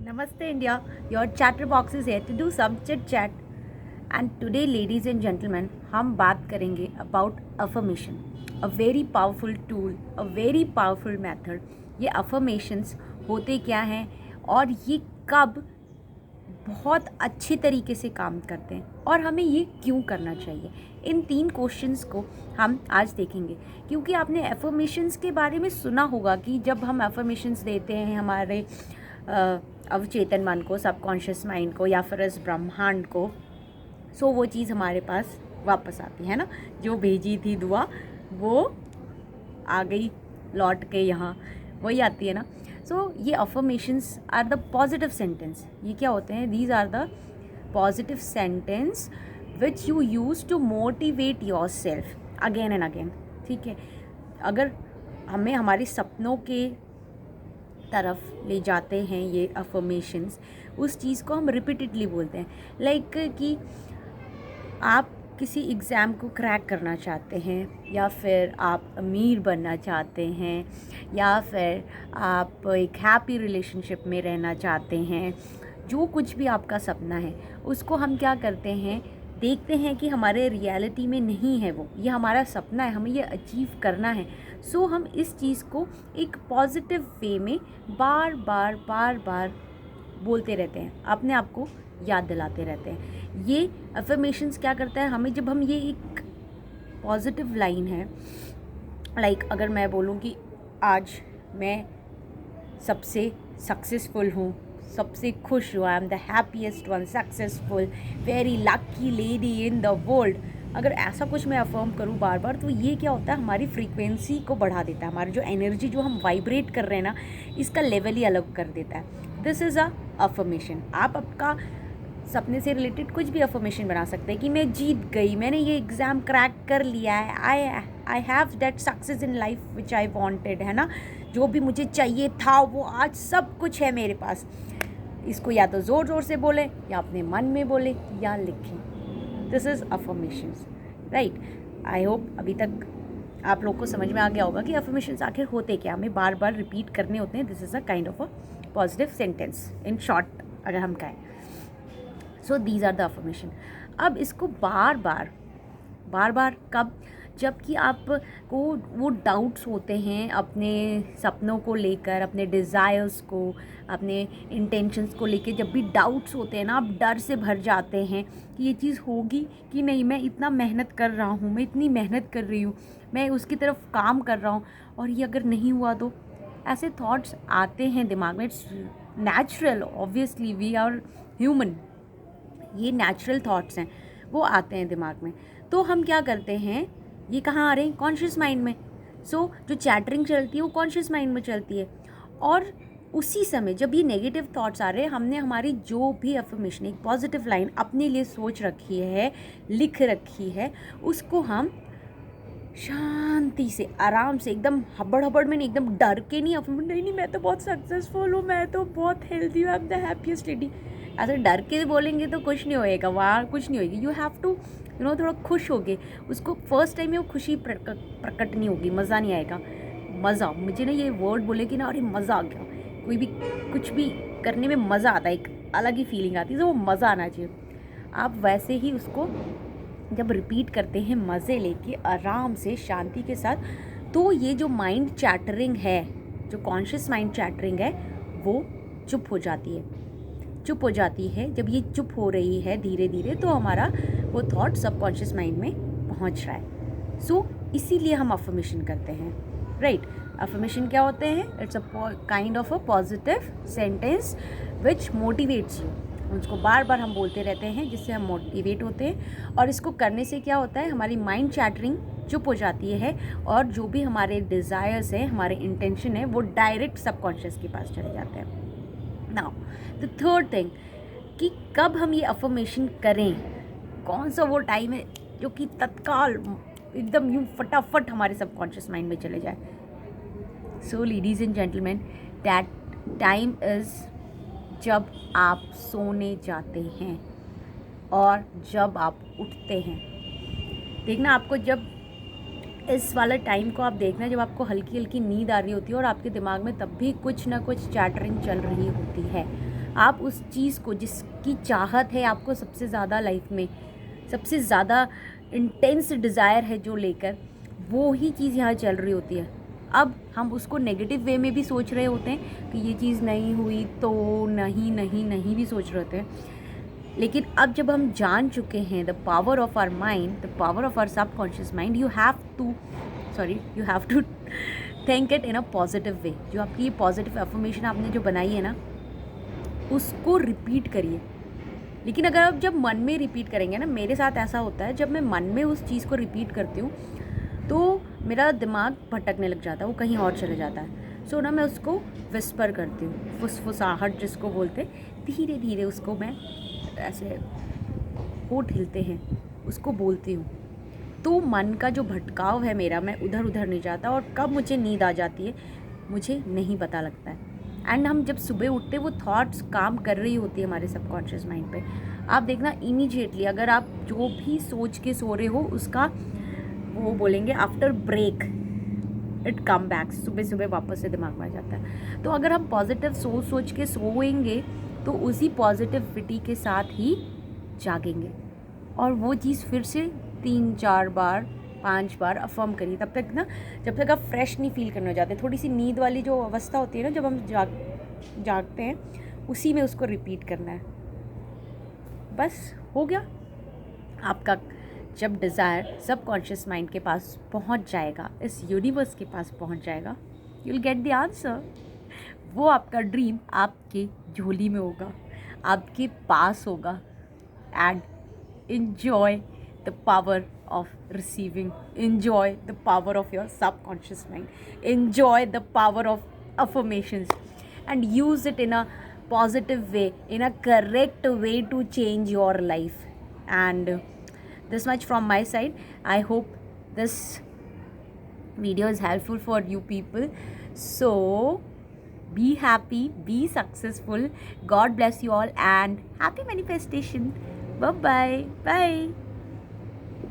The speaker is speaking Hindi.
Namaste India, your chatterbox is here to do some chit chat. And today, ladies and gentlemen, हम बात करेंगे about affirmation, a very powerful tool, a very powerful method. ये affirmations होते क्या हैं और ये कब बहुत अच्छे तरीके से काम करते हैं और हमें ये क्यों करना चाहिए, इन 3 क्वेश्चंस को हम आज देखेंगे। क्योंकि आपने एफर्मेशंस के बारे में सुना होगा कि जब हम एफर्मेशंस देते हैं हमारे अवचेतन मन को, सबकॉन्शियस माइंड को या फिर इस ब्रह्मांड को, सो वो चीज़ हमारे पास वापस आती है ना। जो भेजी थी दुआ वो आ गई लौट के यहाँ, वही आती है ना। सो ये affirmations are the positive sentence. ये क्या होते हैं? These are the positive sentence which you use to motivate yourself again and again. ठीक है, अगर हमें हमारे सपनों के तरफ ले जाते हैं ये अफर्मेशंस, उस चीज़ को हम रिपीटेडली बोलते हैं। लाइक कि आप किसी एग्ज़ाम को क्रैक करना चाहते हैं, या फिर आप अमीर बनना चाहते हैं, या फिर आप एक हैप्पी रिलेशनशिप में रहना चाहते हैं, जो कुछ भी आपका सपना है उसको हम क्या करते हैं, देखते हैं कि हमारे रियलिटी में नहीं है वो, ये हमारा सपना है, हमें ये अचीव करना है। सो हम इस चीज़ को एक पॉजिटिव वे में बार बार बोलते रहते हैं, अपने आप को याद दिलाते रहते हैं। ये अफर्मेशंस क्या करता है हमें, जब हम ये एक पॉजिटिव लाइन है, लाइक अगर मैं बोलूँ कि आज मैं सबसे सक्सेसफुल हूँ, सबसे खुश हूँ, I am the happiest one, successful, very lucky lady in the world, अगर ऐसा कुछ मैं अफर्म करूँ बार बार, तो ये क्या होता है, हमारी फ्रीक्वेंसी को बढ़ा देता है। हमारी जो एनर्जी जो हम वाइब्रेट कर रहे हैं ना, इसका लेवल ही अलग कर देता है। This is a affirmation. आप आपका सपने से रिलेटेड कुछ भी अफर्मेशन बना सकते हैं कि मैं जीत गई, मैंने ये एग्ज़ाम क्रैक कर लिया है, I have that success in life which I wanted, है ना। जो भी मुझे चाहिए था वो आज सब कुछ है मेरे पास। इसको या तो ज़ोर ज़ोर से बोलें, या अपने मन में बोलें, या लिखें। This is affirmations, right. I hope अभी तक आप लोग को समझ में आ गया होगा कि अफर्मेशंस आखिर होते क्या, हमें बार बार रिपीट करने होते हैं। This is a kind of a positive sentence in short, अगर हम कहें। So these are the affirmation. अब इसको बार बार कब, जबकि आपको वो डाउट्स होते हैं अपने सपनों को लेकर, अपने डिज़ायर्स को, अपने इंटेंशंस को लेकर, जब भी डाउट्स होते हैं ना, आप डर से भर जाते हैं कि ये चीज़ होगी कि नहीं, मैं इतना मेहनत कर रहा हूँ, मैं इतनी मेहनत कर रही हूँ, मैं उसकी तरफ काम कर रहा हूँ, और ये अगर नहीं हुआ तो, ऐसे थॉट्स आते हैं दिमाग में। It's natural, obviously we are human, ये नेचुरल थॉट्स हैं, वो आते हैं दिमाग में। तो हम क्या करते हैं, ये कहाँ आ रहे हैं? कॉन्शियस माइंड में। सो जो चैटरिंग चलती है वो कॉन्शियस माइंड में चलती है, और उसी समय जब ये नेगेटिव थॉट्स आ रहे हैं, हमने हमारी जो भी अफर्मेशन, एक पॉजिटिव लाइन अपने लिए सोच रखी है, लिख रखी है, उसको हम शांति से, आराम से, एकदम हबड़ में नहीं, एकदम डर के नहीं, नहीं मैं तो बहुत सक्सेसफुल हूँ, मैं तो बहुत हेल्दी हूँ, I am the happiest lady, ऐसे डर के बोलेंगे तो कुछ नहीं होएगा, वहाँ कुछ नहीं होगी। यू हैव टू थोड़ा खुश होगे, उसको फर्स्ट टाइम में वो खुशी प्रकट नहीं होगी, मज़ा नहीं आएगा। मज़ा, मुझे ना ये वर्ड बोले कि ना, अरे मज़ा आ गया, कोई भी कुछ भी करने में मज़ा आता है, एक अलग ही फीलिंग आती है, तो वो मज़ा आना चाहिए। आप वैसे ही उसको जब रिपीट करते हैं मज़े लेके, आराम से, शांति के साथ, तो ये जो माइंड चैटरिंग है, जो कॉन्शियस माइंड चैटरिंग है, वो चुप हो जाती है। चुप हो जाती है। जब ये चुप हो रही है धीरे धीरे, तो हमारा वो थॉट सबकॉन्शियस माइंड में पहुंच रहा है। सो इसीलिए हम अफर्मेशन करते हैं, राइट। अफर्मेशन क्या होते हैं? It's a kind of a positive sentence which motivates you. उसको बार बार हम बोलते रहते हैं, जिससे हम मोटिवेट होते हैं, और इसको करने से क्या होता है, हमारी माइंड चैटरिंग चुप हो जाती है, और जो भी हमारे डिज़ायर्स हैं, हमारे इंटेंशन है, वो डायरेक्ट सबकॉन्शियस के पास चले जाते हैं। नाउ द थर्ड थिंग, कि कब हम ये अफर्मेशन करें, कौन सा वो टाइम है जो कि तत्काल एकदम यूँ फटाफट हमारे सबकॉन्शियस माइंड में चले जाए। सो ladies and gentleman, that time is जब आप सोने जाते हैं और जब आप उठते हैं। देखना, आपको जब इस वाला टाइम को आप देखना, जब आपको हल्की हल्की नींद आ रही होती है और आपके दिमाग में तब भी कुछ ना कुछ चैटरिंग चल रही होती है, आप उस चीज़ को जिसकी चाहत है आपको सबसे ज़्यादा लाइफ में, सबसे ज़्यादा इंटेंस डिज़ायर है जो लेकर, वो ही चीज़ यहाँ चल रही होती है। अब हम उसको नेगेटिव वे में भी सोच रहे होते हैं कि ये चीज़ नहीं हुई तो नहीं नहीं नहीं भी सोच रहे होते हैं। लेकिन अब जब हम जान चुके हैं the power of our mind, the power of our subconscious mind, you have to think it in a positive way. जो आपकी ये पॉजिटिव एफर्मेशन आपने जो बनाई है ना, उसको रिपीट करिए। लेकिन अगर आप जब मन में रिपीट करेंगे ना, मेरे साथ ऐसा होता है जब मैं मन में उस चीज़ को रिपीट करती हूँ तो मेरा दिमाग भटकने लग जाता है, वो कहीं और चले जाता है। सो ना मैं उसको विस्पर करती हूँ, फुसफुसाहट जिसको बोलते, धीरे धीरे उसको मैं ऐसे होठ हिलते हैं उसको बोलती हूँ। तो मन का जो भटकाव है मेरा, मैं उधर उधर नहीं जाता, और कब मुझे नींद आ जाती है मुझे नहीं पता लगता है। एंड हम जब सुबह उठते वो थॉट्स काम कर रही होती है हमारे सबकॉन्शियस माइंड पे। आप देखना इमीडिएटली अगर आप जो भी सोच के सो रहे हो उसका वो बोलेंगे after break it come back, सुबह सुबह वापस से दिमाग में आ जाता है। तो अगर हम पॉजिटिव सोच के सोएंगे तो उसी पॉजिटिविटी के साथ ही जागेंगे, और वो चीज़ फिर से 3-4 बार 5 बार अफर्म करिए, तब तक ना जब तक आप फ्रेश नहीं फील करने हो जाते। थोड़ी सी नींद वाली जो अवस्था होती है ना, जब हम जागते हैं, उसी में उसको रिपीट करना है। बस हो गया आपका। जब डिज़ायर सबकॉन्शियस माइंड के पास पहुंच जाएगा, इस यूनिवर्स के पास पहुंच जाएगा, you will get the answer. वो आपका ड्रीम आपके झोली में होगा, आपके पास होगा। And enjoy the power of receiving, enjoy the power of your subconscious mind, enjoy the power of affirmations, and use it in a positive way, in a correct way to change your life. And this much from my side. I hope this video is helpful for you people. So be happy, be successful. God bless you all, and happy manifestation. Bye bye. Bye.